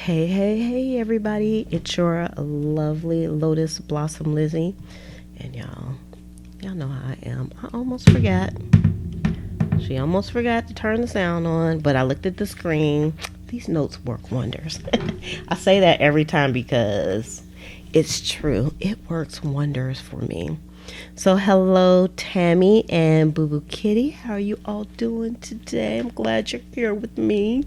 Hey, everybody. It's your lovely Lotus Blossom Lizzie. And y'all know how I am. I almost forgot. She almost forgot to turn the sound on, but I looked at the screen. These notes work wonders. I say that every time because it's true. It works wonders for me. So hello, Tammy and Boo Boo Kitty. How are you all doing today? I'm glad you're here with me.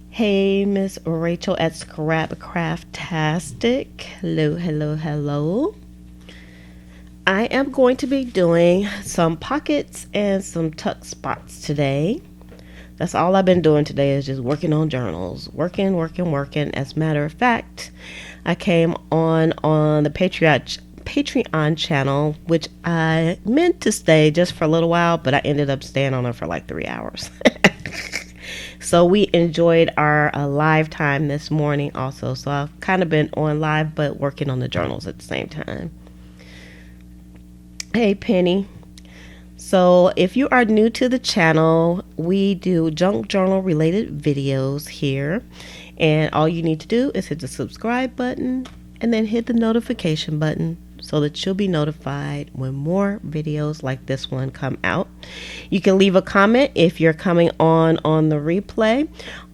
Hey, Miss Rachel at Scrapcraftastic. Hello. I am going to be doing some pockets and some tuck spots today. That's all I've been doing today is just working on journals. Working. As a matter of fact, I came on the Patreon channel, which I meant to stay just for a little while, but I ended up staying on it for like 3 hours. So we enjoyed our live time this morning also. So I've kind of been on live, but working on the journals at the same time. Hey, Penny. So if you are new to the channel, we do junk journal related videos here. And all you need to do is hit the subscribe button and then hit the notification button so that you'll be notified when more videos like this one come out. You can leave a comment if you're coming on the replay.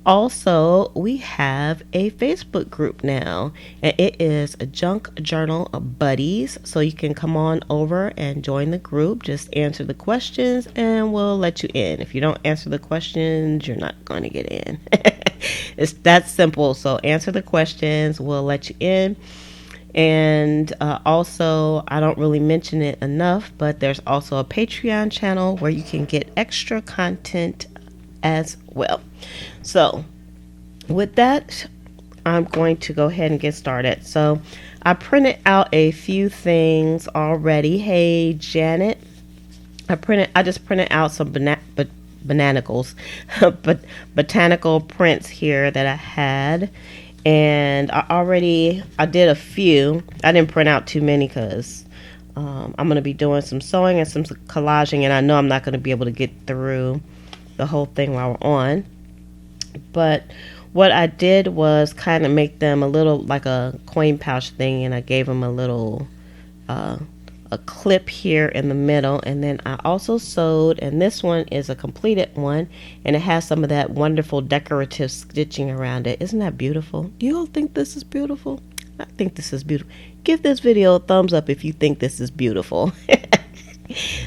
Also, we have a Facebook group now, and it is a Junk Journal Buddies. So you can come on over and join the group. Just answer the questions and we'll let you in. If you don't answer the questions, you're not going to get in. It's that simple. So answer the questions, we'll let you in. And also, I don't really mention it enough, but there's also a Patreon channel where you can get extra content as well. So with that, I'm going to go ahead and get started. So I printed out a few things already. Hey, Janet, I just printed out some botanicals, but botanical prints here that I had. And I did a few. I didn't print out too many because I'm going to be doing some sewing and some collaging, and I know I'm not going to be able to get through the whole thing while we're on. But what I did was kind of make them a little like a coin pouch thing, and I gave them a little a clip here in the middle, and then I also sewed, and this one is a completed one, and it has some of that wonderful decorative stitching around it. Isn't that beautiful? Do you all think this is beautiful? I think this is beautiful. Give this video a thumbs up if you think this is beautiful.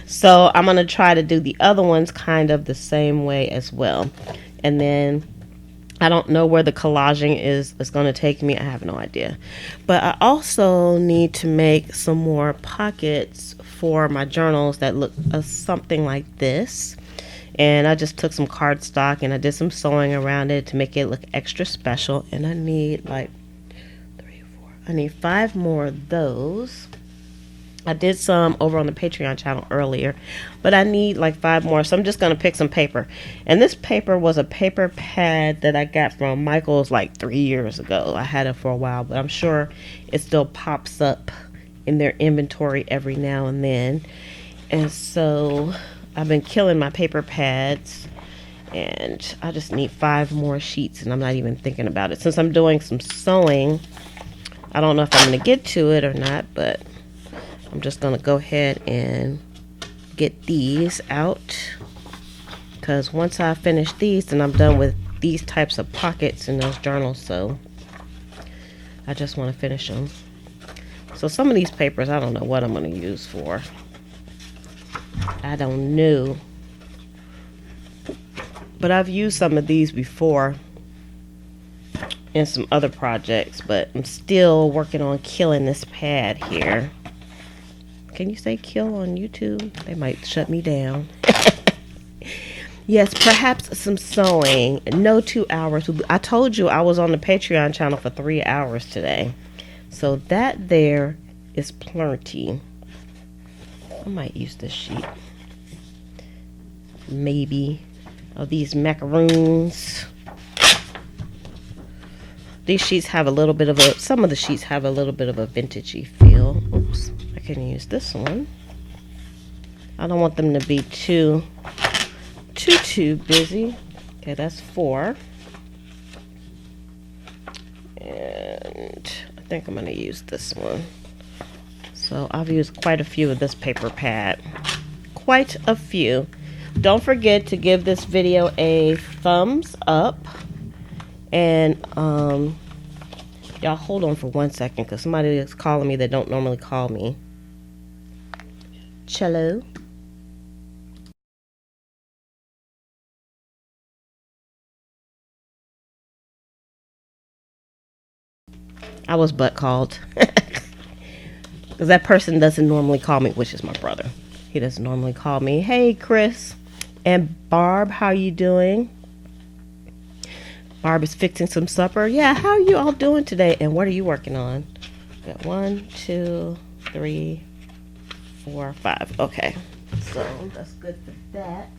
So I'm going to try to do the other ones kind of the same way as well. And then I don't know where the collaging is going to take me. I have no idea. But I also need to make some more pockets for my journals that look something like this. And I just took some cardstock and I did some sewing around it to make it look extra special. And I need like 5 more of those. I did some over on the Patreon channel earlier, but I need like 5 more. So I'm just going to pick some paper. And this paper was a paper pad that I got from Michael's like 3 years ago. I had it for a while, but I'm sure it still pops up in their inventory every now and then. And so I've been killing my paper pads, and I just need 5 more sheets, and I'm not even thinking about it. Since I'm doing some sewing, I don't know if I'm going to get to it or not, but I'm just going to go ahead and get these out, because once I finish these, then I'm done with these types of pockets in those journals. So I just want to finish them. So some of these papers, I don't know what I'm going to use for. I don't know. But I've used some of these before in some other projects, but I'm still working on killing this pad here. Can you say kill on YouTube? They might shut me down. Yes, perhaps some sewing. No 2 hours. I told you I was on the Patreon channel for 3 hours today. So that there is plenty. I might use this sheet. Maybe. Of these macaroons. These sheets have a little bit of some of the sheets have a little bit of a vintagey feel. Oops. I can use this one. I don't want them to be too busy. Okay, that's 4. And I think I'm going to use this one. So I've used quite a few of this paper pad. Quite a few. Don't forget to give this video a thumbs up. And y'all hold on for 1 second because somebody is calling me that don't normally call me. Cello. I was butt called. Because that person doesn't normally call me, which is my brother. He doesn't normally call me. Hey, Chris and Barb, how you doing? Barb is fixing some supper. Yeah, how are you all doing today? And what are you working on? Got 1, 2, 3, 4, 5. Okay, so that's good for that.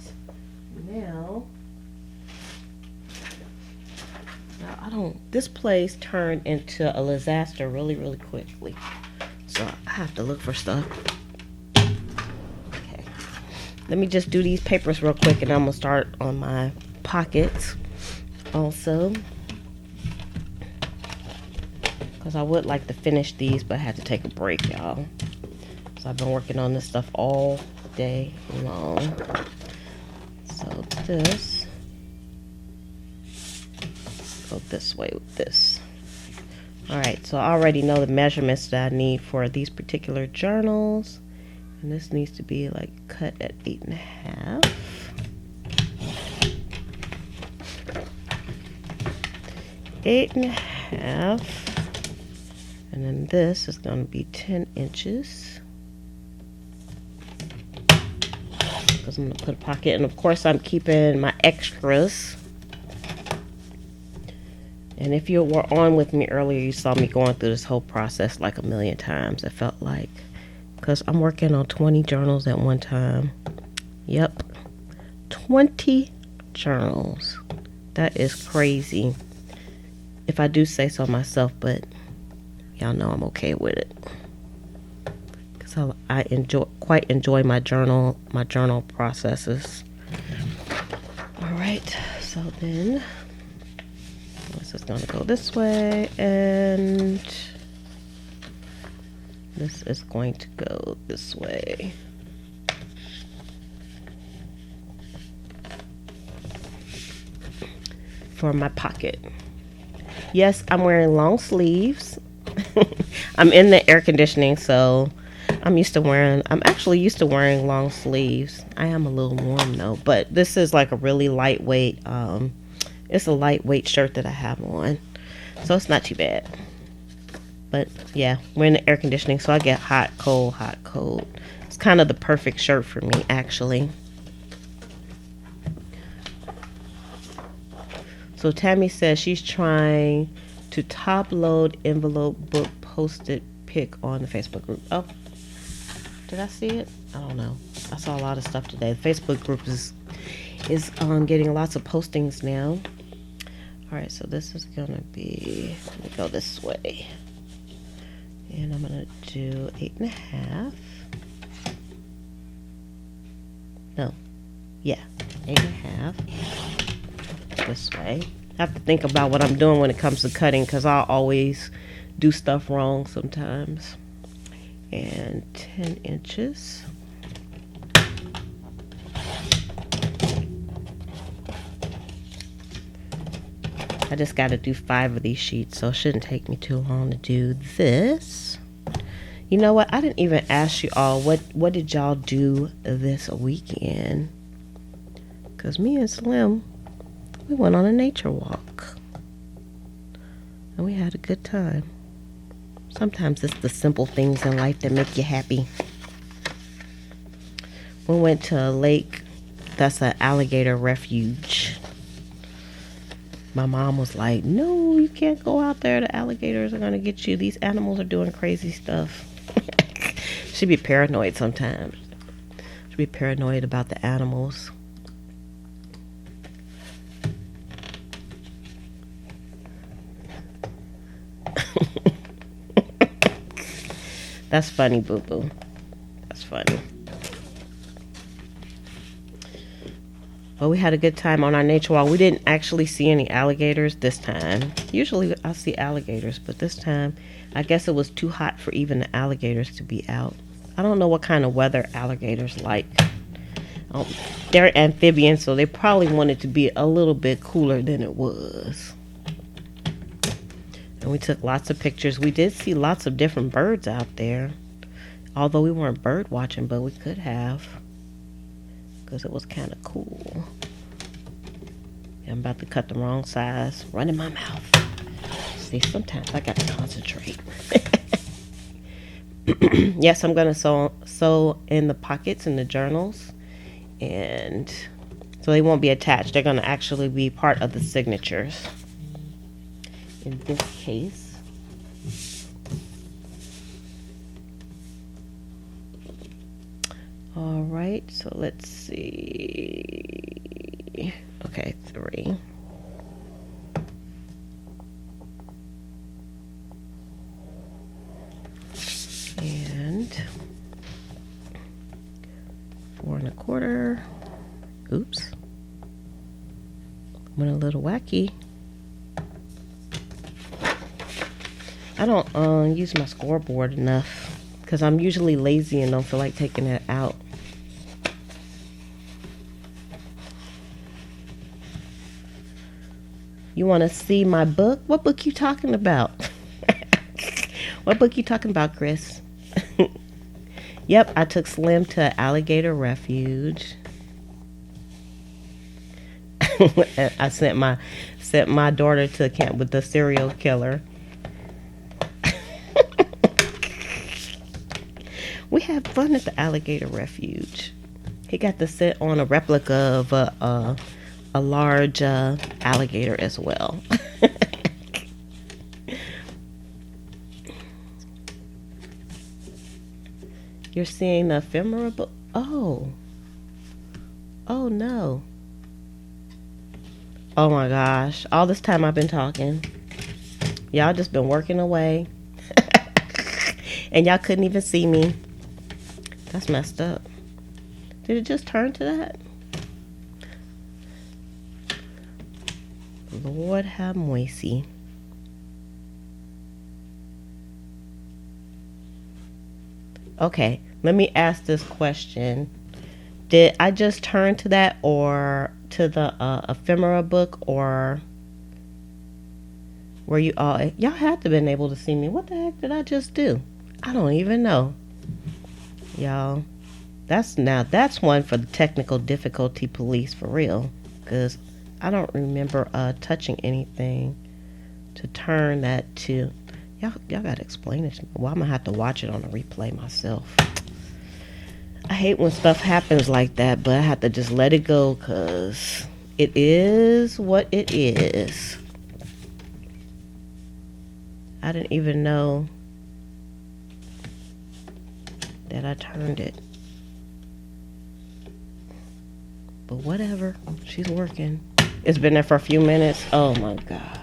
Now this place turned into a disaster really, really quickly. So I have to look for stuff. Okay. Let me just do these papers real quick and I'm going to start on my pockets also. Because I would like to finish these, but I had to take a break, y'all. So I've been working on this stuff all day long. So this. Go this way with this. Alright, so I already know the measurements that I need for these particular journals. And this needs to be like cut at 8.5. Eight and a half. And then this is going to be 10 inches. Because I'm going to put a pocket. And of course I'm keeping my extras. And if you were on with me earlier, you saw me going through this whole process like a million times. It felt like, because I'm working on 20 journals at one time. Yep, 20 journals. That is crazy, if I do say so myself, but y'all know I'm okay with it. Because I quite enjoy my journal processes. All right, so then this is going to go this way, and this is going to go this way. For my pocket. Yes, I'm wearing long sleeves. I'm in the air conditioning, so I'm actually used to wearing long sleeves. I am a little warm though, but this is like a really lightweight, it's a lightweight shirt that I have on, so it's not too bad. But yeah, we're in the air conditioning, so I get hot, cold, hot, cold. It's kind of the perfect shirt for me, actually. So Tammy says she's trying to top load envelope book posted pic on the Facebook group. Oh, did I see it? I don't know. I saw a lot of stuff today. The Facebook group is getting lots of postings now. All right, so this is gonna be, let me go this way, and I'm gonna do 8.5. No, yeah, 8.5. This way. I have to think about what I'm doing when it comes to cutting, because I'll always do stuff wrong sometimes. And 10 inches. I just got to do 5 of these sheets, so it shouldn't take me too long to do this. You know what? I didn't even ask you all, what did y'all do this weekend? Because me and Slim, we went on a nature walk. And we had a good time. Sometimes it's the simple things in life that make you happy. We went to a lake that's an alligator refuge. My mom was like, no, you can't go out there. The alligators are going to get you. These animals are doing crazy stuff. She'd be paranoid sometimes. She'd be paranoid about the animals. That's funny, boo-boo. That's funny. But we had a good time on our nature walk. We didn't actually see any alligators this time. Usually I see alligators, but this time I guess it was too hot for even the alligators to be out. I don't know what kind of weather alligators like. They're amphibians, so they probably wanted to be a little bit cooler than it was. And we took lots of pictures. We did see lots of different birds out there. Although we weren't bird watching, but we could have. Because it was kind of cool. I'm about to cut the wrong size. Run in my mouth. See, sometimes I got to concentrate. Yes, I'm going to sew in the pockets in the journals. And so they won't be attached. They're going to actually be part of the signatures. In this case, all right, so let's see. Okay, 3. And 4 1/4. Oops. Went a little wacky. I don't use my scoreboard enough because I'm usually lazy and don't feel like taking it out. You want to see my book? What book you talking about? What book you talking about, Chris? Yep, I took Slim to Alligator Refuge. I sent my daughter to camp with the serial killer. We had fun at the Alligator Refuge. He got to sit on a replica of a large alligator as well. You're seeing the ephemera book? Oh no. Oh my gosh. All this time I've been talking. Y'all just been working away. And y'all couldn't even see me. That's messed up. Did it just turn to that? Lord have mercy. Okay, let me ask this question. Did I just turn to that or to the ephemera book, or were you all... Y'all had to been able to see me. What the heck did I just do? I don't even know. Y'all, that's one for the technical difficulty police for real, because I don't remember touching anything to turn that to... Y'all gotta explain it to me. Well, I'm gonna have to watch it on a replay myself. I hate when stuff happens like that, but I have to just let it go because it is what it is. I didn't even know that I turned it. But whatever, she's working. It's been there for a few minutes. Oh my God.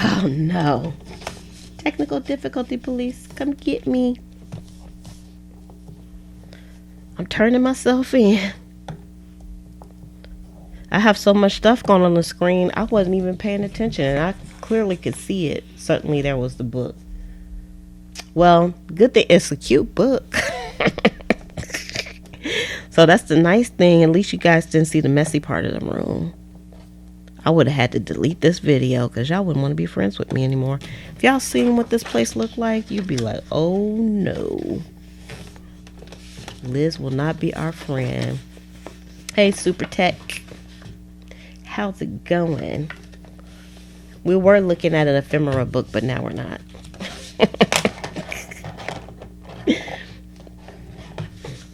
Oh no. Technical difficulty police, come get me. I'm turning myself in. I have so much stuff going on the screen, I wasn't even paying attention, and I clearly could see it. Certainly there was the book. Well, good thing it's a cute book. So that's the nice thing. At least you guys didn't see the messy part of the room. I would have had to delete this video because y'all wouldn't want to be friends with me anymore. If y'all seen what this place looked like, you'd be like, oh no. Liz will not be our friend. Hey, Super Tech. How's it going? We were looking at an ephemera book, but now we're not.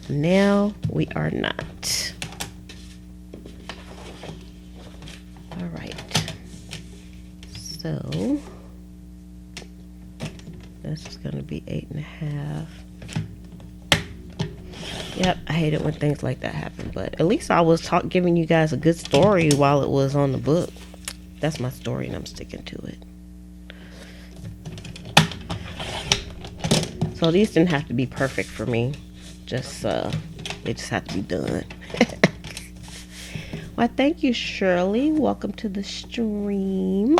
Now we are not. All right. So this is going to be 8.5. Yep, I hate it when things like that happen, but at least I was giving you guys a good story while it was on the book. That's my story, and I'm sticking to it. So these didn't have to be perfect for me. Just They just have to be done. Well, thank you, Shirley. Welcome to the stream.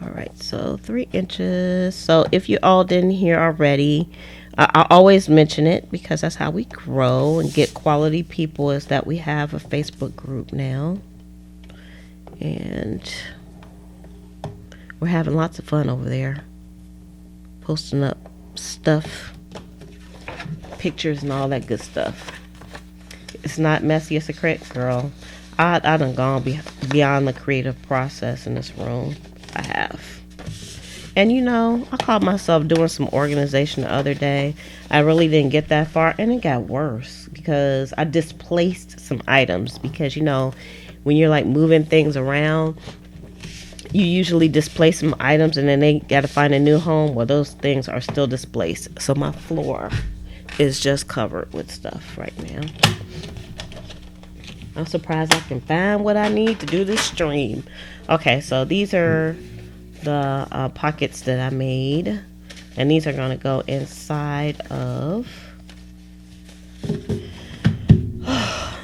All right, so 3 inches. So if you all didn't hear already, I always mention it because that's how we grow and get quality people, is that we have a Facebook group now. And we're having lots of fun over there. Posting up stuff, pictures and all that good stuff. It's not messy as a crick, girl. I done gone beyond the creative process in this room. I have. And you know, I caught myself doing some organization the other day. I really didn't get that far, and it got worse because I displaced some items. Because you know, when you're like moving things around, you usually displace some items and then they got to find a new home. Well, those things are still displaced. So my floor is just covered with stuff right now. I'm surprised I can find what I need to do this stream. Okay, so these are the pockets that I made, and these are going to go inside of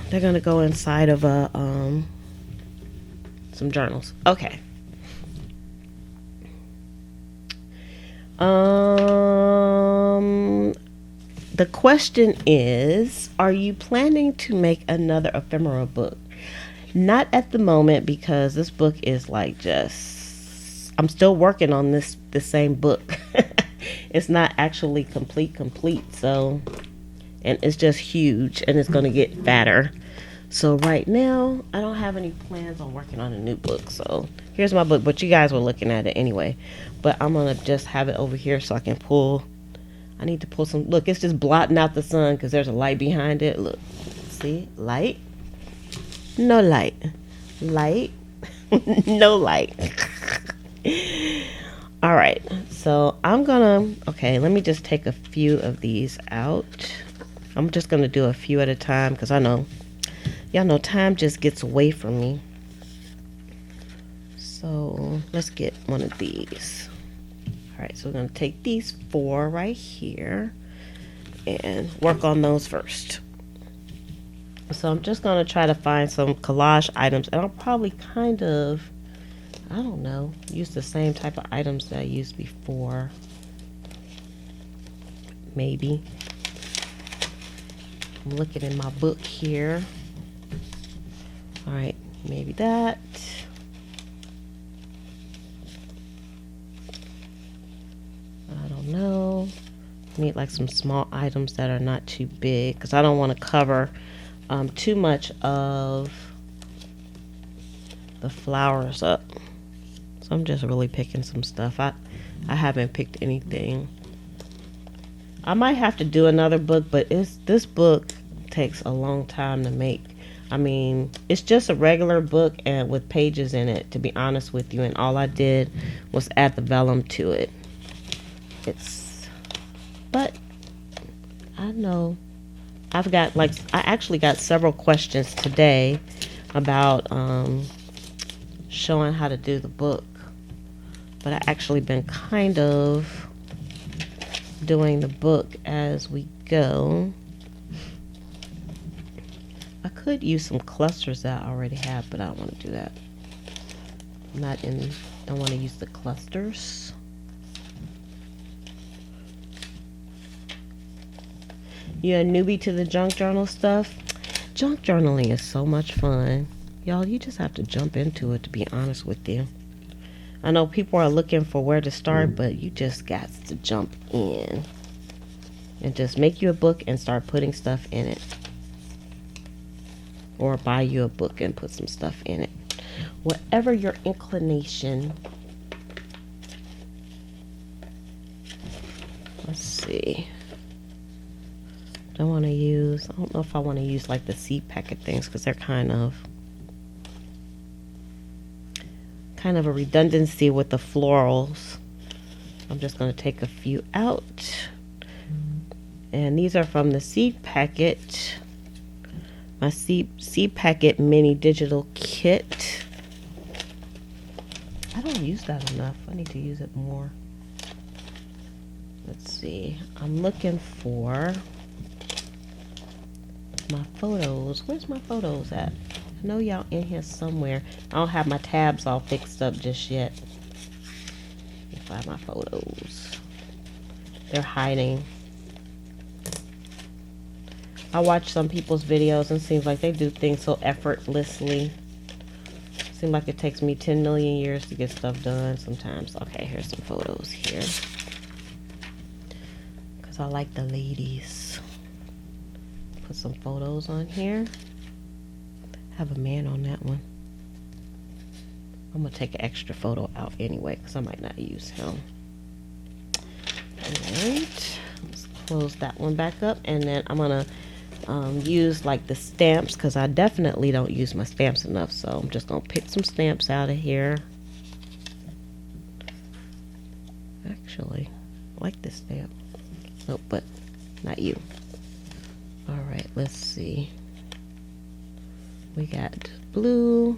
they're going to go inside of some journals. Okay. The question is, are you planning to make another ephemera book? Not at the moment, because this book is like just, I'm still working on the same book. It's not actually complete. So, and it's just huge and it's going to get fatter. So right now, I don't have any plans on working on a new book. So here's my book, but you guys were looking at it anyway. But I'm going to just have it over here so I can pull. I need to pull some. Look, it's just blotting out the sun because there's a light behind it. Look, see, light, no light, light, no light. All right, so I'm gonna, okay, let me just take a few of these out. I'm just gonna do a few at a time because I know, y'all know time just gets away from me. So let's get one of these. All right, so we're going to take these 4 right here and work on those first. So I'm just going to try to find some collage items, and I'll probably kind of, I don't know, use the same type of items that I used before. Maybe. I'm looking in my book here. All right, maybe that. I don't know. I need like some small items that are not too big because I don't want to cover too much of the flowers up. So I'm just really picking some stuff. I haven't picked anything. I might have to do another book, but this book takes a long time to make. I mean, it's just a regular book and with pages in it, to be honest with you, and all I did was add the vellum to it. But I know I actually got several questions today about showing how to do the book, but I actually been kind of doing the book as we go. I could use some clusters that I already have, but I don't want to do that. Don't want to use the clusters. You're a newbie to the junk journal stuff? Junk journaling is so much fun. Y'all, you just have to jump into it, to be honest with you. I know people are looking for where to start, but you just got to jump in. And just make you a book and start putting stuff in it. Or buy you a book and put some stuff in it. Whatever your inclination. Let's see. I don't know if I want to use like the seed packet things because they're kind of a redundancy with the florals. I'm just going to take a few out. And these are from the seed packet. My seed packet mini digital kit. I don't use that enough. I need to use it more. Let's see. I'm looking for my photos. Where's my photos at? I know y'all in here somewhere. I don't have my tabs all fixed up just yet. Let me find my photos. They're hiding. I watch some people's videos and it seems like they do things so effortlessly. Seems like it takes me 10 million years to get stuff done sometimes. Okay, here's some photos here. Because I like the ladies. Put some photos on here. Have a man on that one. I'm going to take an extra photo out anyway because I might not use him. Alright. Let's close that one back up. And then I'm going to use like the stamps because I definitely don't use my stamps enough, so I'm just gonna pick some stamps out of here. Actually, I like this stamp. Oh, but not you. All right, let's see. We got blue.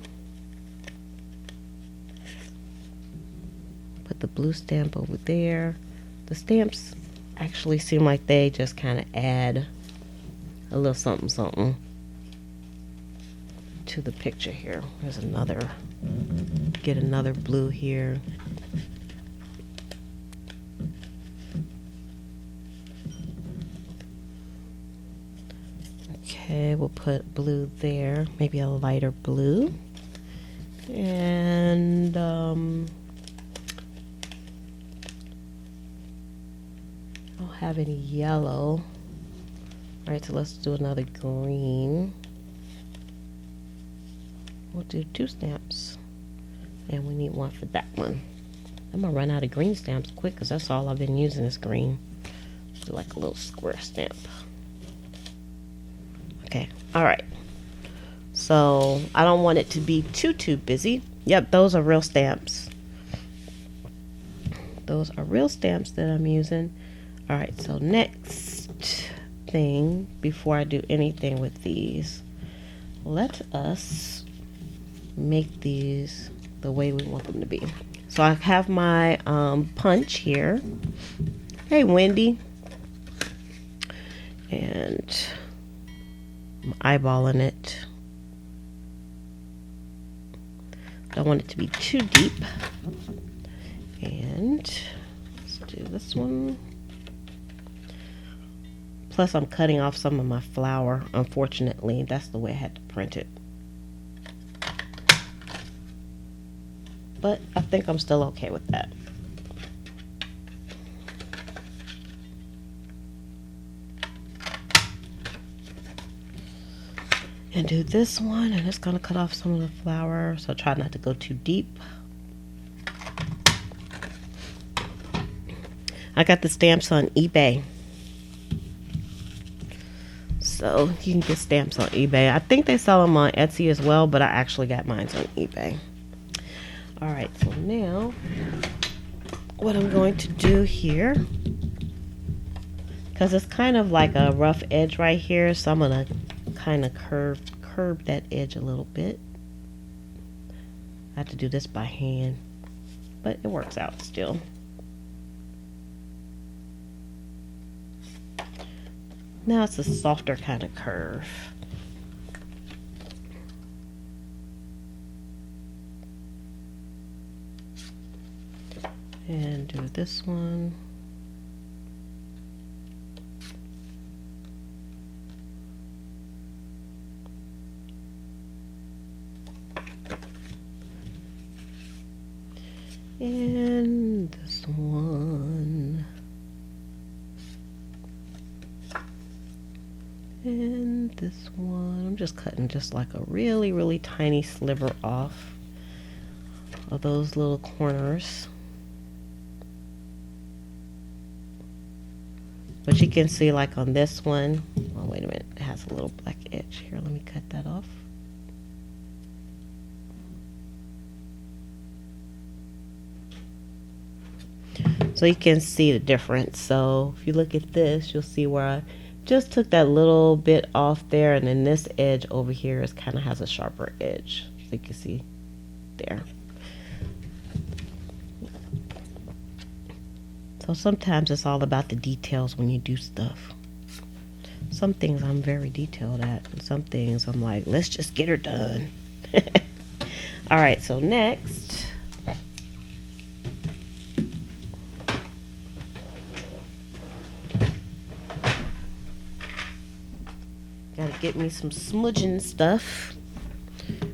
Put the blue stamp over there. The stamps actually seem like they just kind of add a little something something to the picture here. There's another, get another blue here. Okay, we'll put blue there, maybe a lighter blue. And I don't have any yellow. All right, so let's do another green. We'll do 2 stamps. And we need one for that one. I'm gonna run out of green stamps quick because that's all I've been using is green. Do like a little square stamp. Okay, all right. So I don't want it to be too busy. Yep, those are real stamps. Those are real stamps that I'm using. All right, so next thing before I do anything with these, let us make these the way we want them to be. So I have my punch here. Hey, Wendy. And I'm eyeballing it. Don't want it to be too deep. And let's do this one. Plus, I'm cutting off some of my flour. Unfortunately, that's the way I had to print it. But I think I'm still okay with that. And do this one, and it's gonna cut off some of the flour, so try not to go too deep. I got the stamps on eBay. So you can get stamps on eBay. I think they sell them on Etsy as well, but I actually got mine on eBay. All right, so now what I'm going to do here, because it's kind of like a rough edge right here, so I'm gonna kind of curve that edge a little bit. I have to do this by hand, but it works out still. Now it's a softer kind of curve. And do this one. And this one. And this one. I'm just cutting just like a really, really tiny sliver off of those little corners. But you can see like on this one, oh wait a minute, it has a little black edge here. Let me cut that off. So you can see the difference. So if you look at this, you'll see where I just took that little bit off there, and then this edge over here is kind of has a sharper edge. So you can see there. So sometimes it's all about the details when you do stuff. So some things I'm very detailed at, and some things I'm like, let's just get her done. All right, so next, gotta get me some smudging stuff,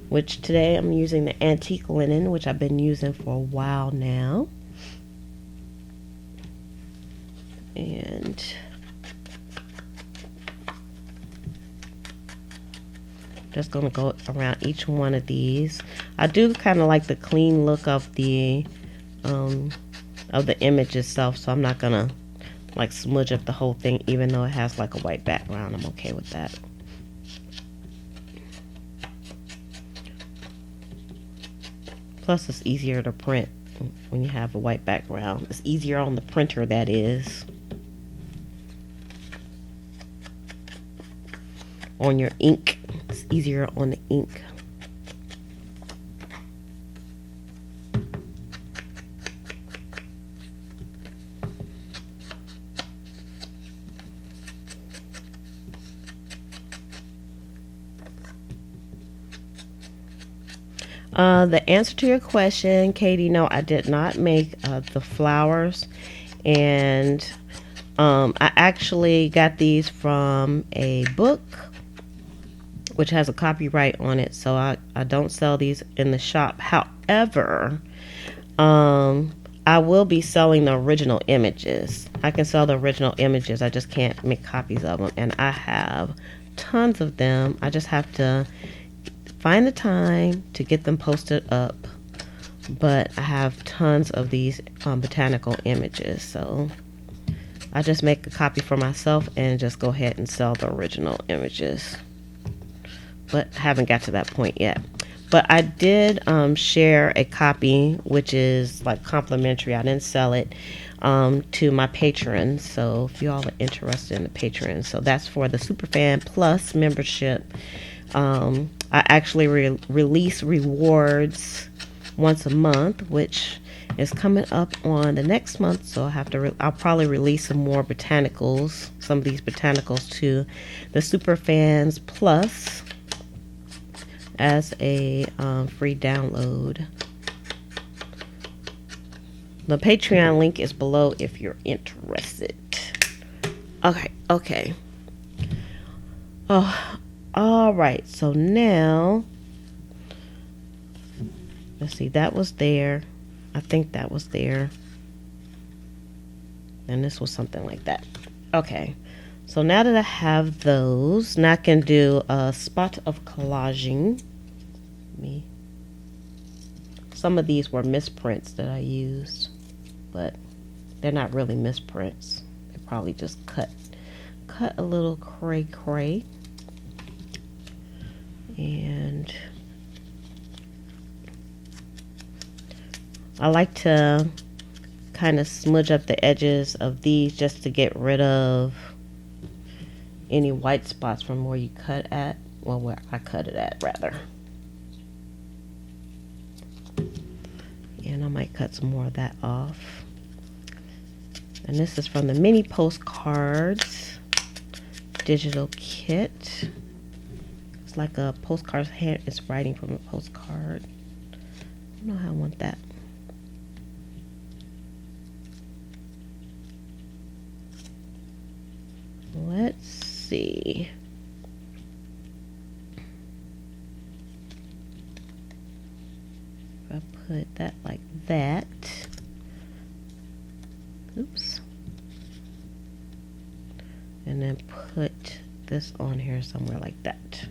which today I'm using the antique linen, which I've been using for a while now. And just gonna go around each one of these. I do kind of like the clean look of the image itself, so I'm not gonna like smudge up the whole thing, even though it has like a white background. I'm okay with that. Plus, it's easier to print when you have a white background. It's easier on the printer, that is. On your ink, it's easier on the ink. The answer to your question, Katie, no, I did not make the flowers, and I actually got these from a book which has a copyright on it, so I don't sell these in the shop. However, I will be selling the original images. I can sell the original images, I just can't make copies of them, and I have tons of them. I just have to find the time to get them posted up, but I have tons of these botanical images, so I just make a copy for myself and just go ahead and sell the original images, but haven't got to that point yet. But I did share a copy, which is like complimentary. I didn't sell it, to my patrons, so if you all are interested in the patrons, so that's for the Superfan Plus membership. I actually release rewards once a month, which is coming up on the next month, so I'll probably release some more botanicals, some of these botanicals to the Superfans Plus as a free download. The Patreon link is below if you're interested. Okay. Oh, all right, so now let's see, that was there. I think that was there, and this was something like that. Okay, so now that I have those, now I can do a spot of collaging. Some of these were misprints that I used, but they're not really misprints. They probably just cut a little cray. And I like to kind of smudge up the edges of these just to get rid of any white spots from where you cut at, well, where I cut it at rather. And I might cut some more of that off. And this is from the mini postcards digital kit. It's like a postcard hand. It's writing from a postcard. I don't know how I want that. Let's see. If I put that like that. Oops. And then put this on here somewhere like that.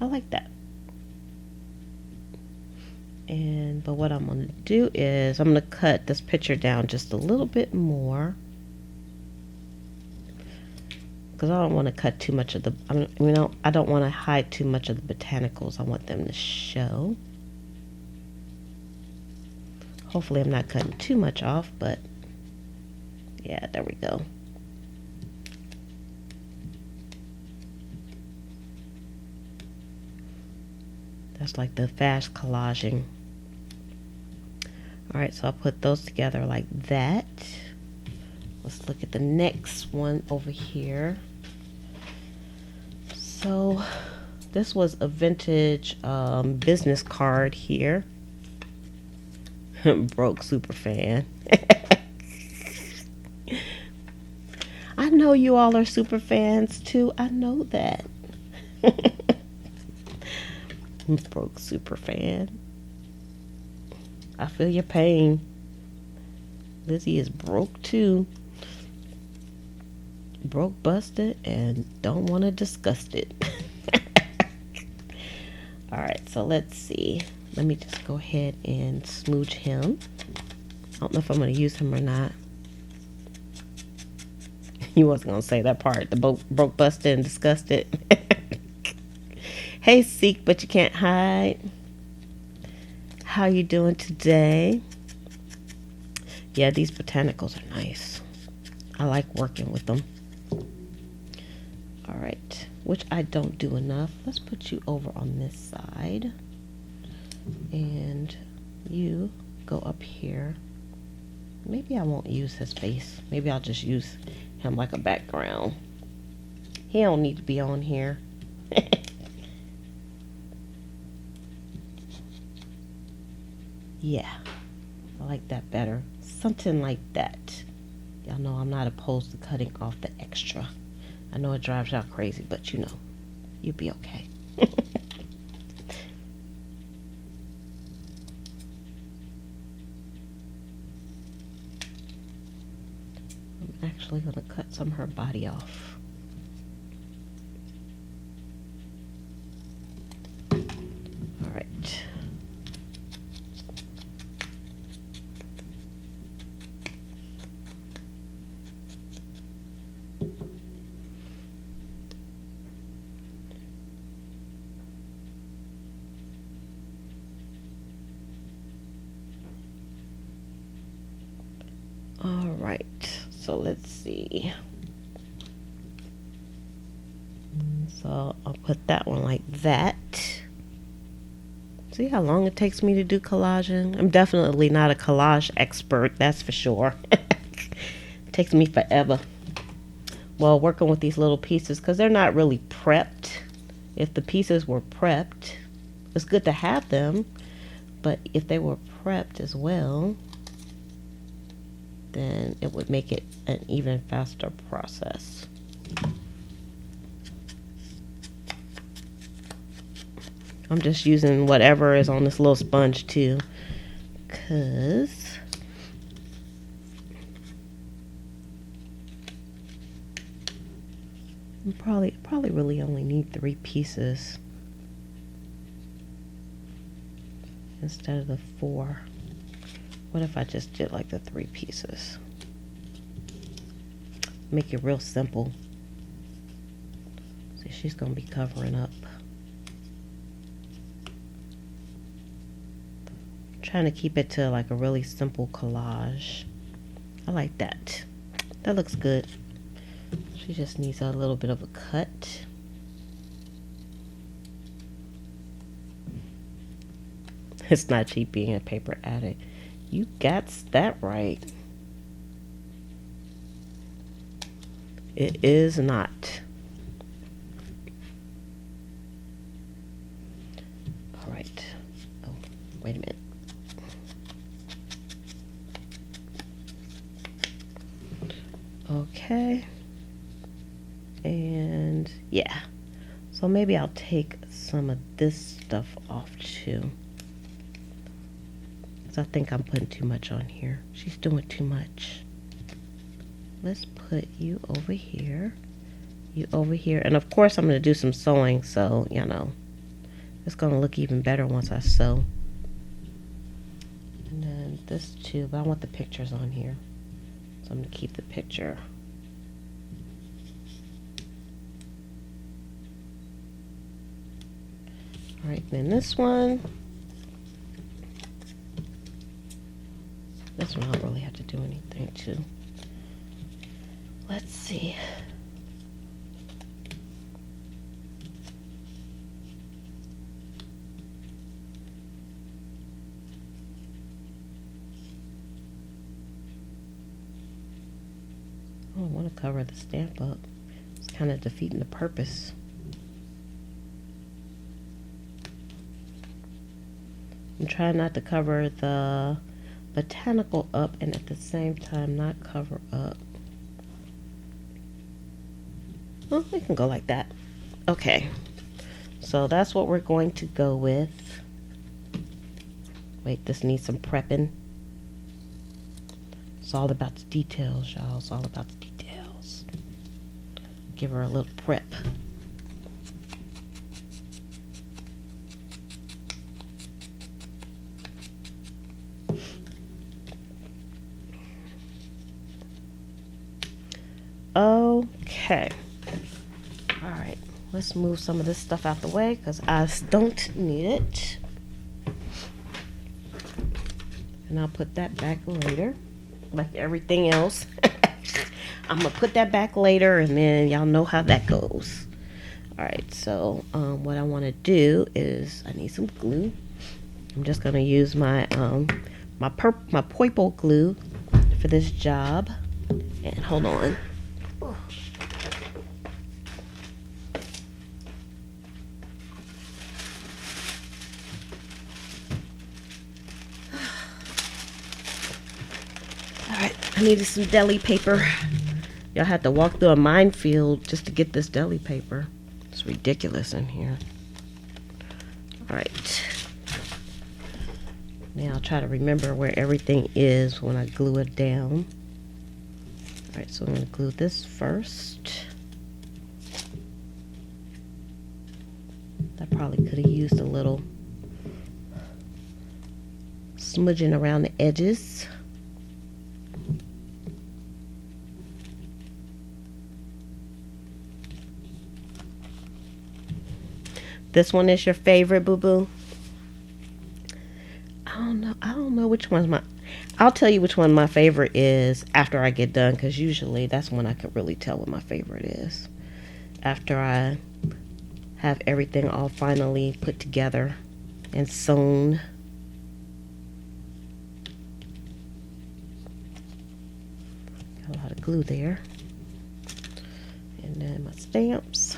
I like that. But what I'm going to do is I'm going to cut this picture down just a little bit more, because I don't want to cut too much of the, I don't want to hide too much of the botanicals. I want them to show. Hopefully I'm not cutting too much off, but yeah, there we go. That's like the fast collaging. All right, so I'll put those together like that. Let's look at the next one over here. So this was a vintage business card here. Broke super fan. I know you all are super fans too. I know that. Broke super fan. I feel your pain. Lizzie is broke too. Broke, busted, and don't want to discuss it. Alright, so let's see. Let me just go ahead and smooch him. I don't know if I'm going to use him or not. You wasn't going to say that part. The broke, busted, and disgusted. Hey, Seek, but you can't hide. How you doing today? Yeah, these botanicals are nice. I like working with them. Alright, which I don't do enough. Let's put you over on this side. And you go up here. Maybe I won't use his face. Maybe I'll just use him like a background. He don't need to be on here. Yeah, I like that better. Something like that. Y'all know I'm not opposed to cutting off the extra. I know it drives y'all crazy, but you know, you'll be okay. I'm actually going to cut some of her body off. All right. All right, so let's see. So I'll put that one like that. See how long it takes me to do collaging? I'm definitely not a collage expert, that's for sure. It takes me forever. Well, working with these little pieces, because they're not really prepped. If the pieces were prepped, it's good to have them, but if they were prepped as well, then it would make it an even faster process. I'm just using whatever is on this little sponge too, because I probably really only need 3 pieces instead of the 4. What if I just did like the 3 pieces? Make it real simple. See, she's gonna be covering up. Trying to keep it to like a really simple collage. I like that. That looks good. She just needs a little bit of a cut. It's not cheap being a paper addict. You got that right. It is not. All right. Oh, wait a minute. Okay. And yeah. So maybe I'll take some of this stuff off too. I think I'm putting too much on here. She's doing too much. Let's put you over here. You over here. And of course I'm going to do some sewing, so, you know, it's going to look even better once I sew. And then this too, but I want the pictures on here. So I'm going to keep the picture. All right, then this one. This one I don't really have to do anything to. Let's see. I don't want to cover the stamp up. It's kind of defeating the purpose. I'm trying not to cover the botanical up and at the same time not cover up. Well, it can go like that. Okay, so that's what we're going to go with. Wait, this needs some prepping. It's all about the details, y'all. It's all about the details. Give her a little prep. Okay. All right. Let's move some of this stuff out the way because I don't need it. And I'll put that back later. Like everything else. I'm going to put that back later and then y'all know how that goes. All right. So what I want to do is I need some glue. I'm just going to use my my purple glue for this job. And hold on. I needed some deli paper. Y'all had to walk through a minefield just to get this deli paper. It's ridiculous in here. Alright. Now I'll try to remember where everything is when I glue it down. Alright, so I'm going to glue this first. I probably could have used a little smudging around the edges. This one is your favorite, boo-boo? I don't know which one's my... I'll tell you which one my favorite is after I get done, because usually that's when I could really tell what my favorite is. After I have everything all finally put together and sewn. Got a lot of glue there. And then my stamps.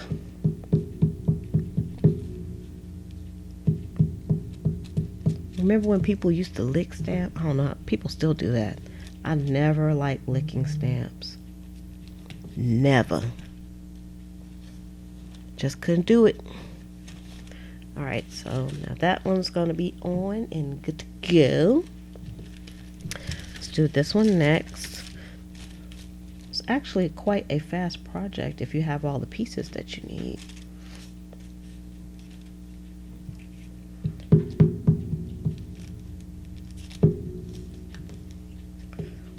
Remember when people used to lick stamps? I don't know. People still do that. I never liked licking stamps. Never. Just couldn't do it. Alright, so now that one's going to be on and good to go. Let's do this one next. It's actually quite a fast project if you have all the pieces that you need.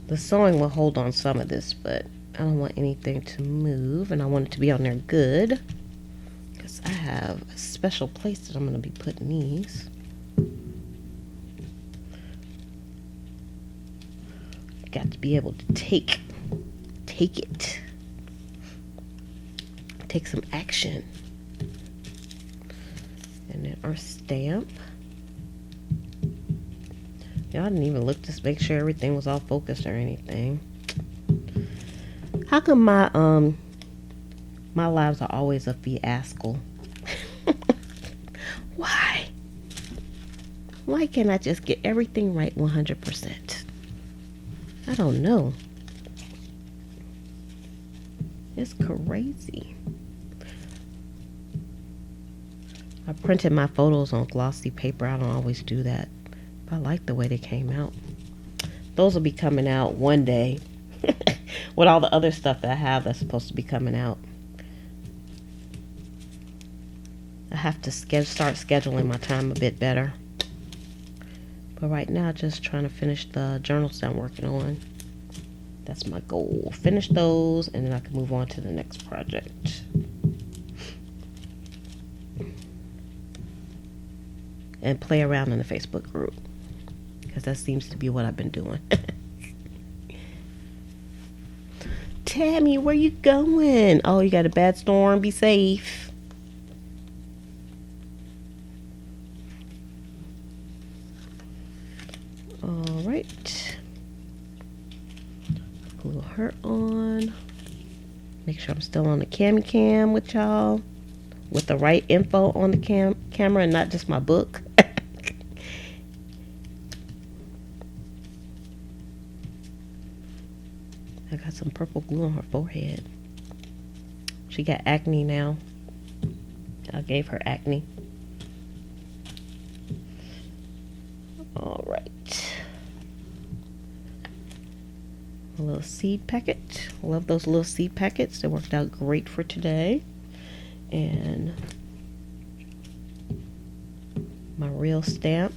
The sewing will hold on some of this, but I don't want anything to move, and I want it to be on there good because I have a special place that I'm going to be putting these. Got to be able to take it. Take some action. And then our stamp. Y'all didn't even look to make sure everything was all focused or anything. How come my lives are always a fiasco? Why? Why can't I just get everything right 100%? I don't know. It's crazy. I printed my photos on glossy paper. I don't always do that. I like the way they came out. Those will be coming out one day with all the other stuff that I have that's supposed to be coming out. I have to start scheduling my time a bit better. But right now, just trying to finish the journals that I'm working on. That's my goal. Finish those, and then I can move on to the next project. And play around in the Facebook group. Because that seems to be what I've been doing. Tammy, where you going? Oh, you got a bad storm. Be safe. All right. Glue her on. Make sure I'm still on the cam with y'all. With the right info on the camera and not just my book. I got some purple glue on her forehead. She got acne now. I gave her acne. All right. A little seed packet. Love those little seed packets. They worked out great for today. And my real stamp.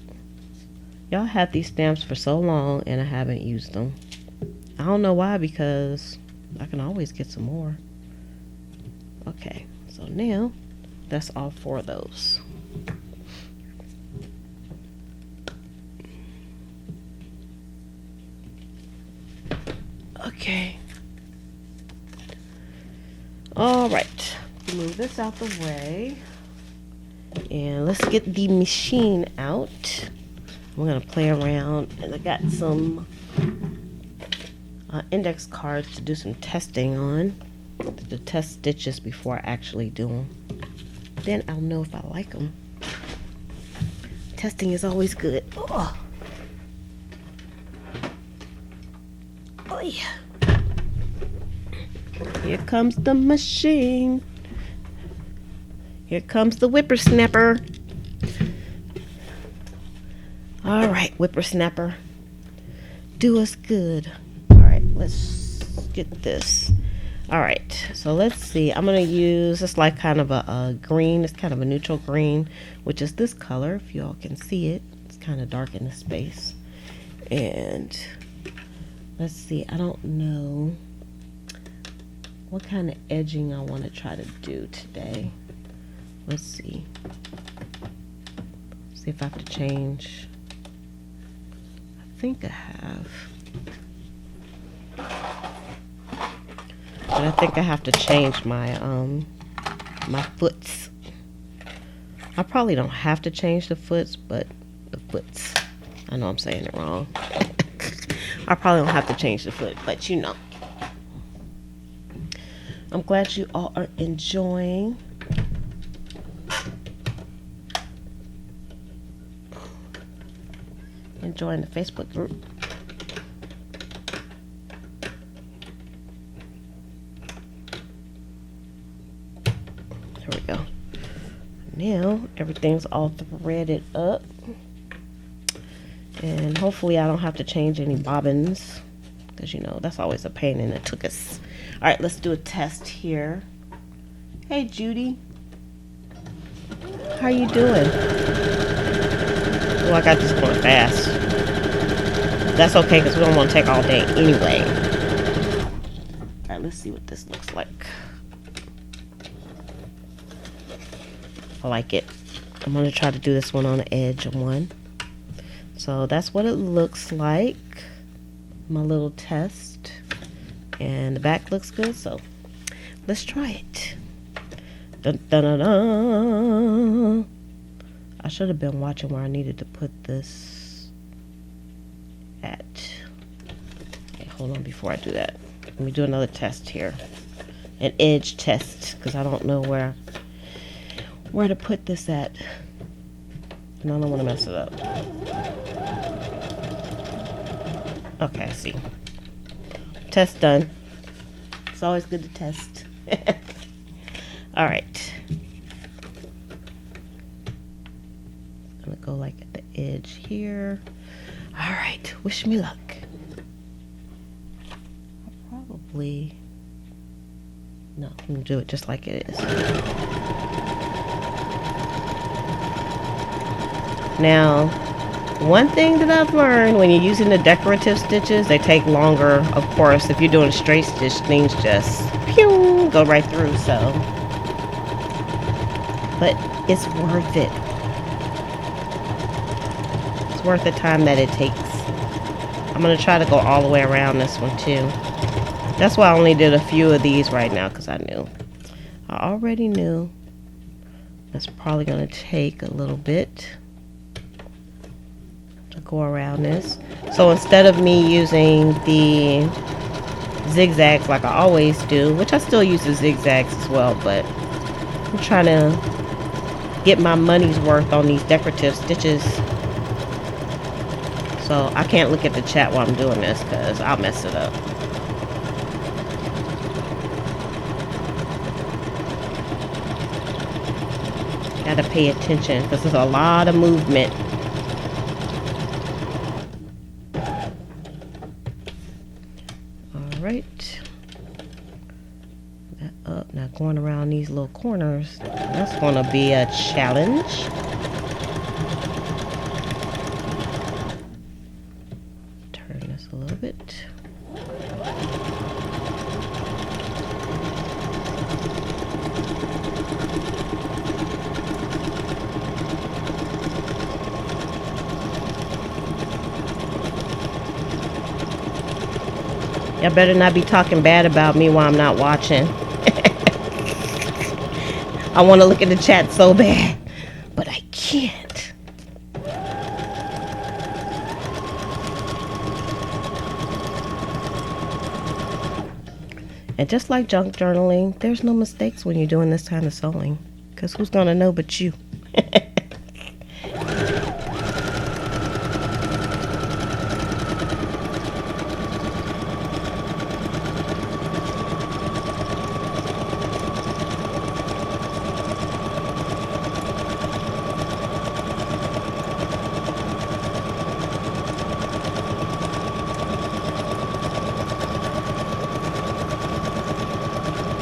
Y'all had these stamps for so long and I haven't used them. I don't know why, because I can always get some more. Okay, so now that's all 4 of those. Okay. All right. Move this out the way. And let's get the machine out. I'm going to play around. And I got some index cards to do some testing on. To test stitches before I actually do them. Then I'll know if I like them. Testing is always good. Oh. Oh yeah. Here comes the machine. Here comes the whippersnapper. All right, whippersnapper. Do us good. All right, let's get this. All right, so let's see. I'm going to use, it's like kind of a green. It's kind of a neutral green, which is this color, if you all can see it. It's kind of dark in the space. And let's see, I don't know what kind of edging I want to try to do today. Let's see. See if I have to change. I think I have. But I think I have to change my my foots. I probably don't have to change the foots, but the foots. I know I'm saying it wrong. I probably don't have to change the foot, but you know. I'm glad you all are enjoying. Enjoying the Facebook group. There we go. Now everything's all threaded up. And hopefully I don't have to change any bobbins, because you know that's always a pain in the tuchus. All right, let's do a test here. Hey Judy, how you doing? Oh, I got this going fast. That's okay, because we don't want to take all day anyway. All right, let's see what this looks like. I like it. I'm going to try to do this one on the edge of one. So that's what it looks like. My little test. And the back looks good, so let's try it. Dun, dun, dun, dun. I should have been watching where I needed to put this at. Okay, hold on before I do that. Let me do another test here. An edge test, because I don't know where to put this at. And I don't want to mess it up. Okay, I see. Test done. It's always good to test. All right. I'm gonna go like at the edge here. All right, wish me luck. I'll probably, no, I'm gonna do it just like it is. Now, one thing that I've learned when you're using the decorative stitches, they take longer. Of course, if you're doing straight stitch, things just pew, go right through, so. But it's worth it. It's worth the time that it takes. I'm going to try to go all the way around this one too. That's why I only did a few of these right now, because I knew. I already knew. That's probably going to take a little bit to go around this. So instead of me using the zigzags like I always do, which I still use the zigzags as well, but I'm trying to get my money's worth on these decorative stitches. So I can't look at the chat while I'm doing this, because I'll mess it up. gotta pay attention because there's a lot of movement. All right. That up. Now going around these little corners, that's gonna be a challenge. Turn this a little bit. Y'all better not be talking bad about me while I'm not watching. I want to look at the chat so bad, but I can't. And just like junk journaling, there's no mistakes when you're doing this kind of sewing, because who's going to know but you?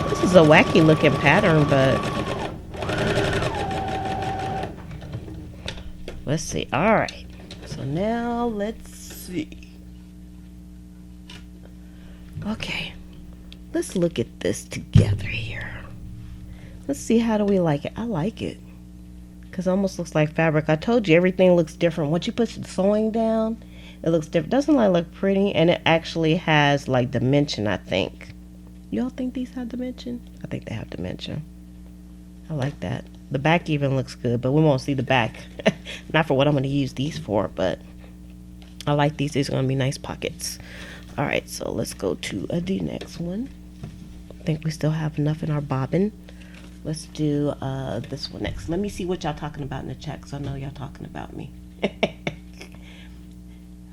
This is a wacky looking pattern, but let's see. All right, so now let's see. Okay, let's look at this together here. Let's see, how do we like it? I like it because it almost looks like fabric. I told you everything looks different once you put the sewing down. It looks different. Doesn't it look pretty? And it actually has like dimension, I think. Y'all think these have dimension? I think they have dimension. I like that. The back even looks good, but we won't see the back. Not for what I'm going to use these for, but I like these. These are going to be nice pockets. All right, so let's go to the next one. I think we still have enough in our bobbin. Let's do this one next. Let me see what y'all talking about in the chat, because I know y'all talking about me.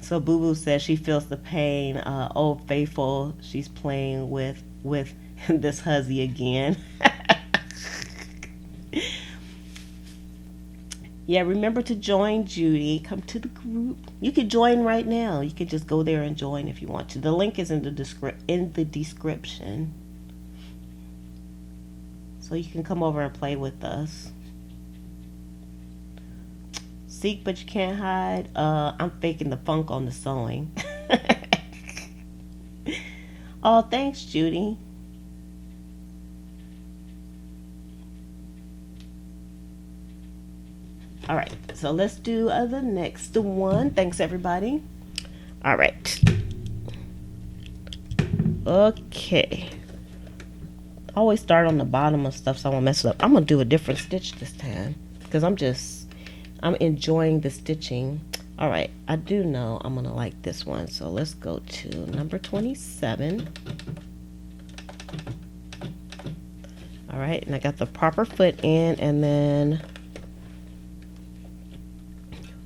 So Boo Boo says she feels the pain. Old Faithful, she's playing with this huzzy again. Yeah, remember to join, Judy. Come to the group. You can join right now. You can just go there and join if you want to. The link is in the description. So you can come over and play with us. Seek but you can't hide. I'm faking the funk on the sewing. Oh, thanks, Judy. All right, so let's do the next one. Thanks, everybody. All right. Okay. I always start on the bottom of stuff so I won't mess it up. I'm going to do a different stitch this time because I'm enjoying the stitching. All right, I do know I'm going to like this one. So let's go to number 27. All right, and I got the proper foot in, and then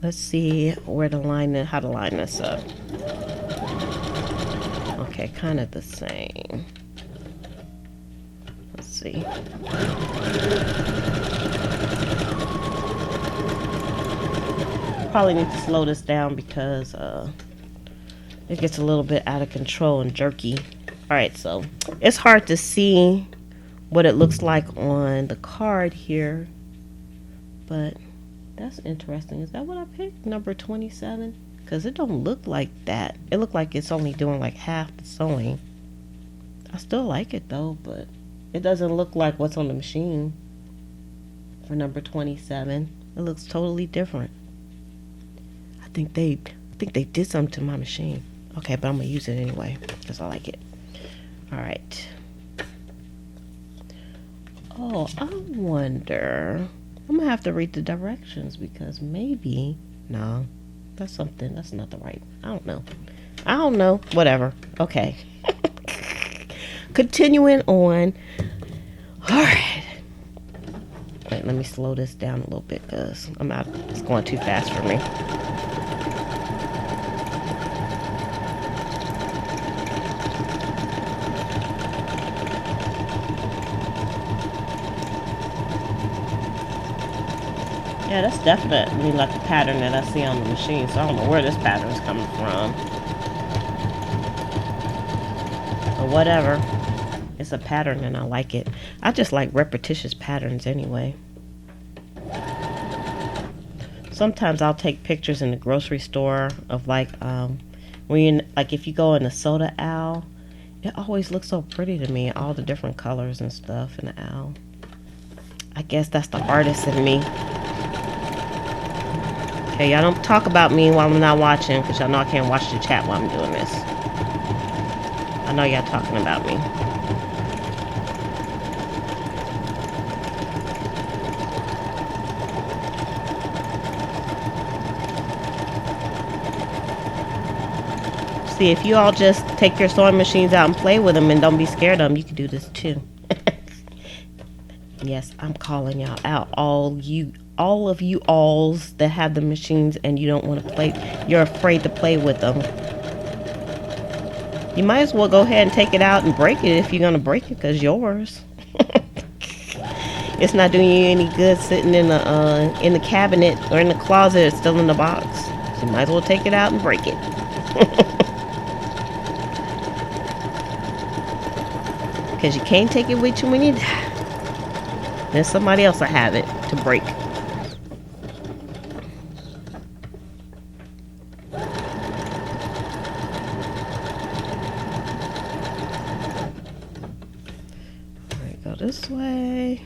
let's see where to line it, how to line this up. Okay, kind of the same. Let's see. Probably need to slow this down because it gets a little bit out of control and jerky. All right, so it's hard to see what it looks like on the card here, but that's interesting. Is that what I picked? Number 27? Because it don't look like that. It looked like it's only doing like half the sewing. I still like it though, but it doesn't look like what's on the machine for number 27. It looks totally different. I think they did something to my machine. Okay, but I'm gonna use it anyway because I like it. All right. Oh, I wonder. I'm gonna have to read the directions because maybe no, that's not the right. I don't know. Whatever. Okay. Continuing on. All right. Wait, let me slow this down a little bit because it's going too fast for me. Yeah, that's definitely like the pattern that I see on the machine, so I don't know where this pattern is coming from. But whatever. It's a pattern and I like it. I just like repetitious patterns anyway. Sometimes I'll take pictures in the grocery store of like when you like if you go in the soda aisle, it always looks so pretty to me, all the different colors and stuff in the aisle. I guess that's the artist in me. Okay, y'all don't talk about me while I'm not watching, because y'all know I can't watch the chat while I'm doing this. I know y'all talking about me. See, if you all just take your sewing machines out and play with them and don't be scared of them, you can do this too. Yes, I'm calling y'all out. All of you alls that have the machines and you don't want to play, you're afraid to play with them. You might as well go ahead and take it out and break it if you're going to break it, because yours. It's not doing you any good sitting in the cabinet or in the closet. It's still in the box. So you might as well take it out and break it. Because you can't take it with you when you die. Then somebody else will have it to break. Alright, go this way.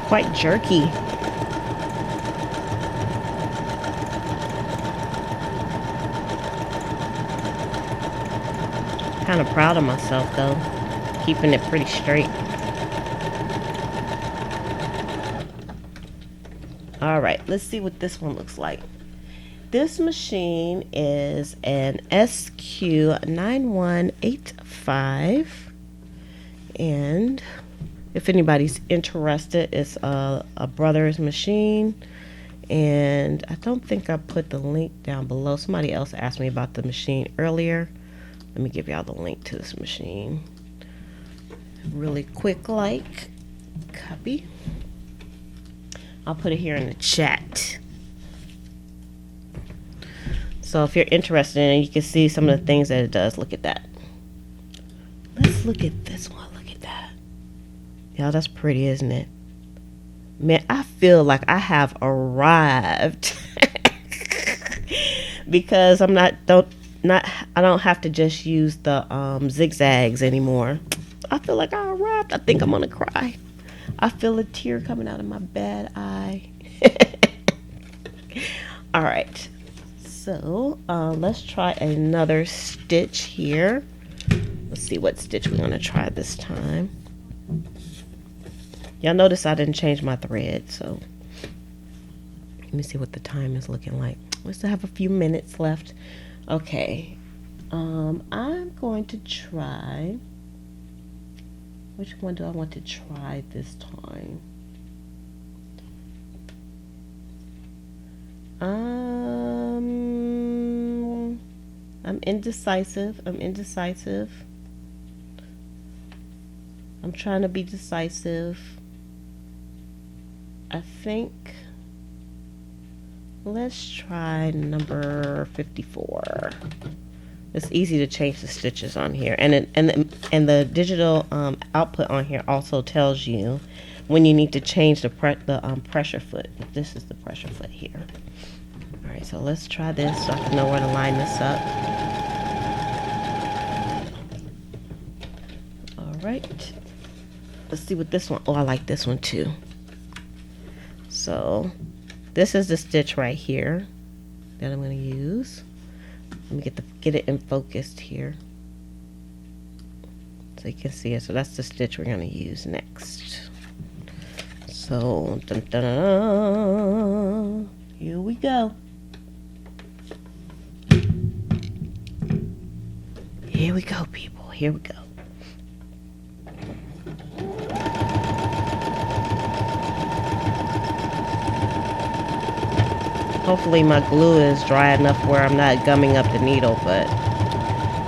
Quite jerky. Kind of proud of myself though, keeping it pretty straight. All right, let's see what this one looks like. This machine is an SQ9185, and if anybody's interested, it's a brother's machine, and I don't think I put the link down below. Somebody else asked me about the machine earlier. Let me give y'all the link to this machine really quick, like copy. I'll put it here in the chat. So if you're interested in it, you can see some of the things that it does. Look at that. Let's look at this one. Y'all, that's pretty, isn't it? Man, I feel like I have arrived. Because I don't have to just use the zigzags anymore. I feel like I arrived. I think I'm gonna cry. I feel a tear coming out of my bad eye. All right, so let's try another stitch here. Let's see what stitch we're gonna try this time. Y'all notice I didn't change my thread, so let me see what the time is looking like. We still have a few minutes left. Okay, I'm going to try, which one do I want to try this time? I'm indecisive. I'm trying to be decisive. I think let's try number 54. It's easy to change the stitches on here, and the digital output on here also tells you when you need to change the pressure foot. This is the pressure foot here. All right, so let's try this so I can know where to line this up. All right, let's see what this one. Oh, I like this one too. So this is the stitch right here that I'm going to use. Let me get it in focused here so you can see it. So that's the stitch we're going to use next. So dun, dun, dun, dun. Here we go. Here we go, people. Here we go. Hopefully my glue is dry enough where I'm not gumming up the needle, but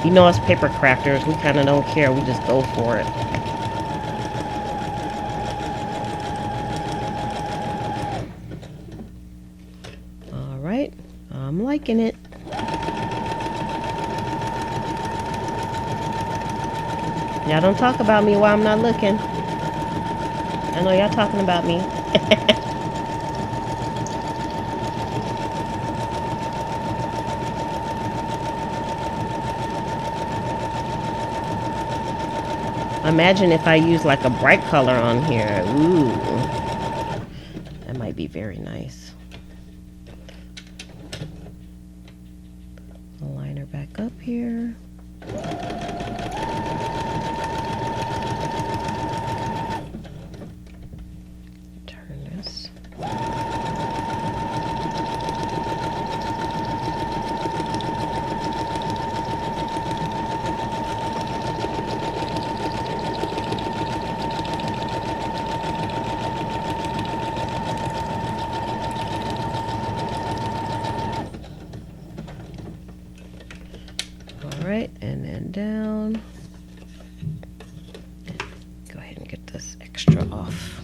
you know us paper crafters, we kind of don't care. We just go for it. Alright, I'm liking it. Y'all don't talk about me while I'm not looking. I know y'all talking about me. Imagine if I use like a bright color on here. Ooh. That might be very nice. Line her back up here. Turn this. Alright, and then down. Go ahead and get this extra off.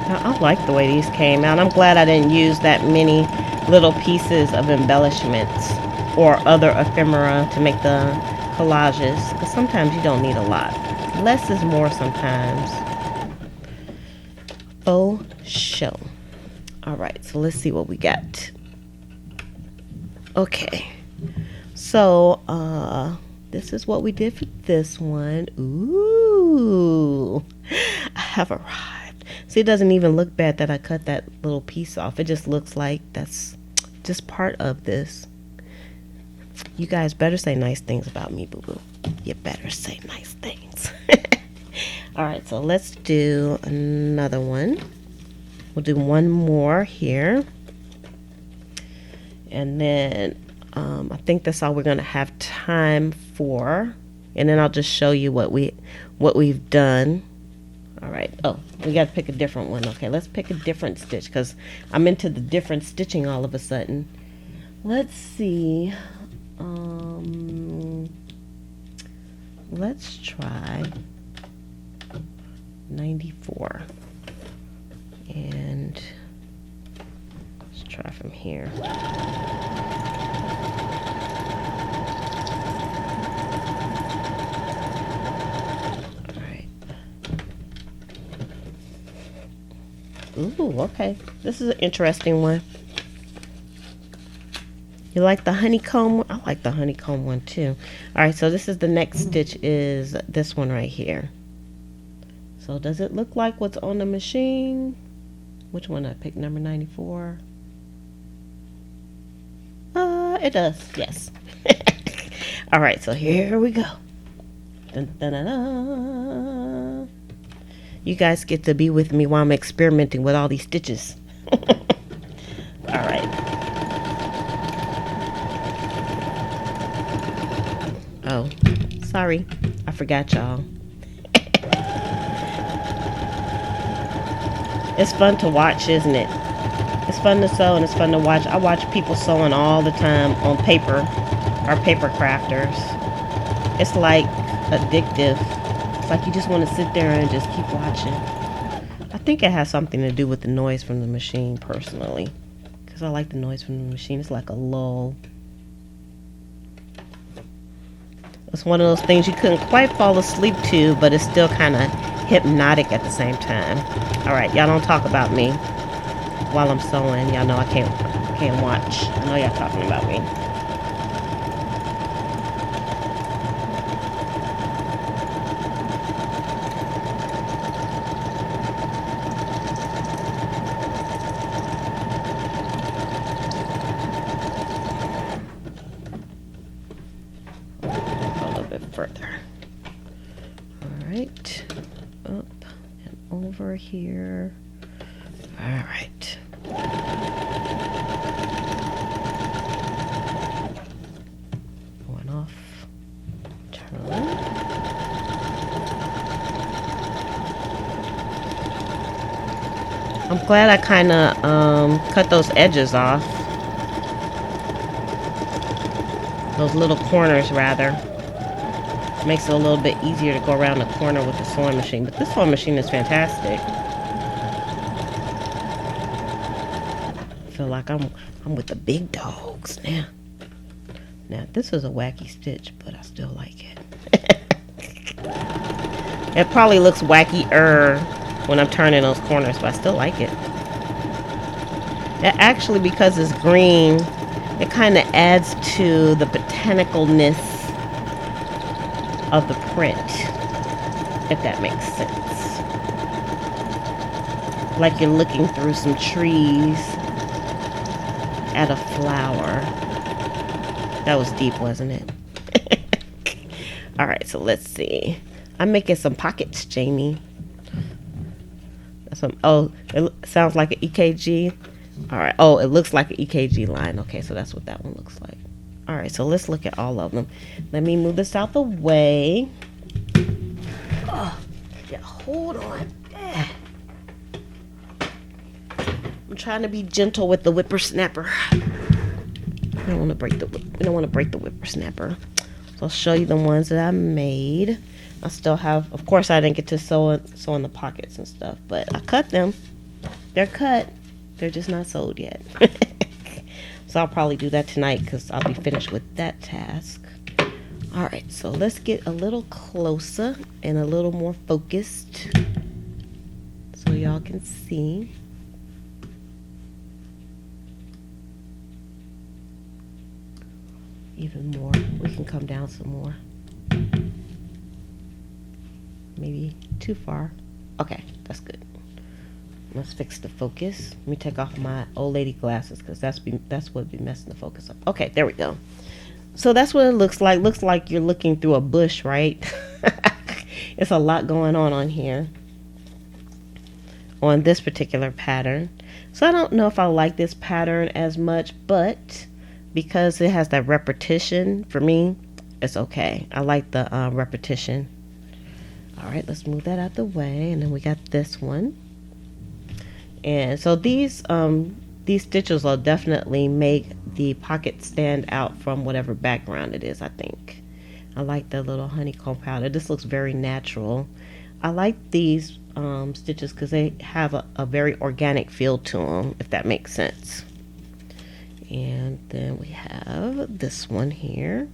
Now, I like the way these came out. I'm glad I didn't use that many little pieces of embellishments or other ephemera to make the collages, because sometimes you don't need a lot. Less is more sometimes. Faux show. Alright, so let's see what we got. Okay. So, this is what we did for this one. Ooh. I have arrived. See, it doesn't even look bad that I cut that little piece off. It just looks like that's just part of this. You guys better say nice things about me, boo-boo. You better say nice things. Alright, so let's do another one. We'll do one more here. And then I think that's all we're going to have time for. And then I'll just show you what we've done. Alright, oh, we got to pick a different one. Okay, let's pick a different stitch because I'm into the different stitching all of a sudden. Let's see. Let's try 94. And let's try from here. Alright. Ooh, okay. This is an interesting one. You like the honeycomb one? I like the honeycomb one too. Alright, so this is the next stitch, is this one right here. So does it look like what's on the machine? Which one I picked? Number 94? It does, yes. Alright, so here we go. Dun, dun, dun, dun. You guys get to be with me while I'm experimenting with all these stitches. Alright. Oh, sorry. I forgot y'all. It's fun to watch, isn't it? It's fun to sew and it's fun to watch. I watch people sewing all the time on paper, or paper crafters. It's like addictive. It's like you just want to sit there and just keep watching. I think it has something to do with the noise from the machine personally, because I like the noise from the machine. It's like a lull. It's one of those things you couldn't quite fall asleep to, but it's still kind of hypnotic at the same time. Alright, y'all don't talk about me while I'm sewing. Y'all know I can't watch. I know y'all talking about me. A little bit further. Alright. Up and over here. Alright. I'm glad I kind of cut those edges off. Those little corners, rather. Makes it a little bit easier to go around the corner with the sewing machine. But this sewing machine is fantastic. I feel like I'm with the big dogs now. Now, this is a wacky stitch, but I still like it. It probably looks wacky-er when I'm turning those corners, but I still like it. Actually, because it's green, it kind of adds to the botanicalness of the print, if that makes sense. Like you're looking through some trees at a flower. That was deep, wasn't it? All right, so let's see. I'm making some pockets, Jamie. Oh, it sounds like an EKG. All right. Oh, it looks like an EKG line. Okay, so that's what that one looks like. All right, so let's look at all of them. Let me move this out the way. Oh, yeah, hold on. I'm trying to be gentle with the whippersnapper. We don't want to break the whippersnapper. So I'll show you the ones that I made. I still have, of course, I didn't get to sew in the pockets and stuff, but I cut them. They're cut. They're just not sewed yet. So I'll probably do that tonight because I'll be finished with that task. All right, so let's get a little closer and a little more focused so y'all can see. Even more. We can come down some more. Maybe too far. Okay, that's good. Let's fix the focus. Let me take off my old lady glasses because that's what be messing the focus up. Okay, there we go. So that's what it looks like. Looks like you're looking through a bush, right? It's a lot going on here on this particular pattern. So I don't know if I like this pattern as much, but because it has that repetition, for me, it's okay. I like the repetition. All right, let's move that out the way, and then we got this one. And so these stitches will definitely make the pocket stand out from whatever background it is, I think. I like the little honeycomb powder. This looks very natural. I like these stitches because they have a very organic feel to them, if that makes sense. And then we have this one here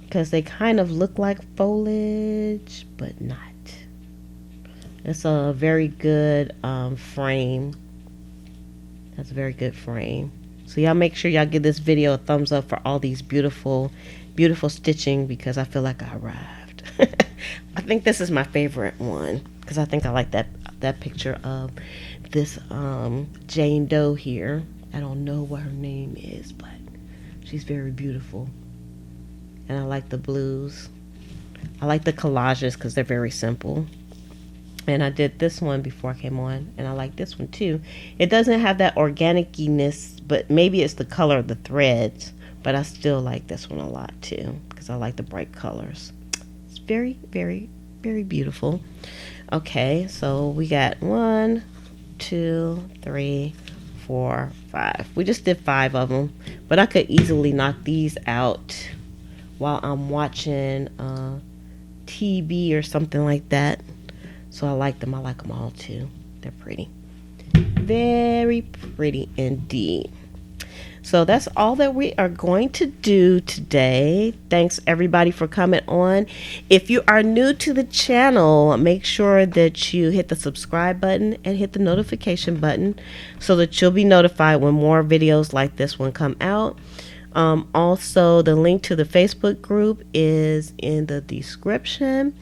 because they kind of look like foliage, but not. It's a very good frame. That's a very good frame. So y'all make sure y'all give this video a thumbs up for all these beautiful, beautiful stitching because I feel like I arrived. I think this is my favorite one because I think I like that picture of this Jane Doe here. I don't know what her name is, but she's very beautiful. And I like the blues. I like the collages because they're very simple. And I did this one before I came on, and I like this one too. It doesn't have that organic-ness, but maybe it's the color of the threads, but I still like this one a lot too because I like the bright colors. It's very, very, very beautiful. Okay, so we got 1, 2, 3, 4, 5. We just did 5 of them, but I could easily knock these out while I'm watching TV or something like that. So I like them. I like them all too. They're pretty. Very pretty indeed. So that's all that we are going to do today. Thanks everybody for coming on. If you are new to the channel, make sure that you hit the subscribe button and hit the notification button so that you'll be notified when more videos like this one come out. Also, the link to the Facebook group is in the description.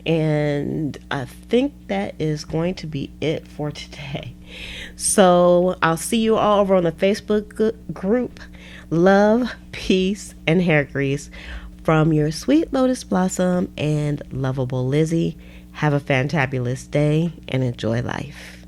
And I think that is going to be it for today. So I'll see you all over on the Facebook group. Love, peace, and hair grease from your sweet Lotus Blossom and lovable Lizzie. Have a fantabulous day and enjoy life.